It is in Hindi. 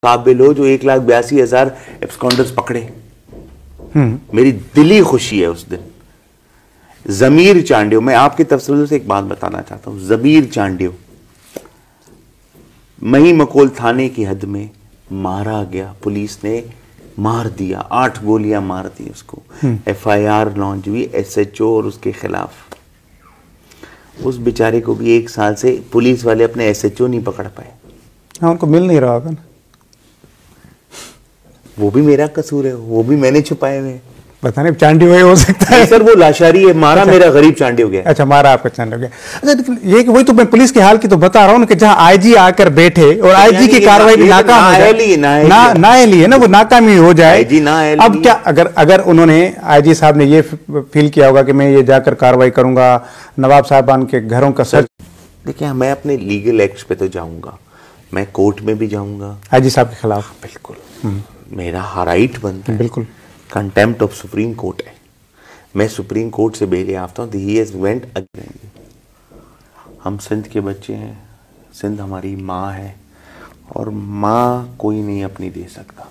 काबिल हो जो 1,82,000 एब्सकॉन्डर्स पकड़े। मेरी दिली खुशी है उस दिन। जमीर चांडियो, मैं आपके तफसील से एक बात बताना चाहता हूं। जमीर चांडियो मही मकोल थाने की हद में मारा गया, पुलिस ने मार दिया, 8 गोलियां मार दी उसको। FIR लॉन्च हुई SHO और उसके खिलाफ। उस बेचारे को भी 1 साल से पुलिस वाले अपने SHO नहीं पकड़ पाए। हाँ, उनको मिल नहीं रहा होगा ना। वो भी मेरा कसूर है, वो भी मैंने छुपाए हुए। पता नहीं चांडी वही हो सकता है सर, वो लाशारी है। मारा मेरा गरीब चांडी हो गया। अच्छा, मारा आपका चांडी हो गया। अच्छा, ये वही तो मैं पुलिस के हाल की तो बता रहा हूँ कि जहाँ IG आकर बैठे और IG की कार्रवाई भी नाकाम हो जाए, नाअहली है ना, वो नाकामी हो जाए। अब क्या अगर उन्होंने IG साहब ने ये फील किया होगा कि मैं ये जाकर कार्रवाई करूंगा, नवाब साहबान के घरों का सर्च। देखिए, मैं अपने लीगल एक्ट पे तो जाऊंगा, मैं कोर्ट में भी जाऊंगा IG साहब के खिलाफ। बिल्कुल मेरा राइट बनता है। बिल्कुल कंटेम्प्ट ऑफ सुप्रीम कोर्ट है। मैं सुप्रीम कोर्ट से बेल याफ्ता हूं। He has went again. हम सिंध के बच्चे हैं, सिंध हमारी माँ है और माँ कोई नहीं अपनी दे सकता।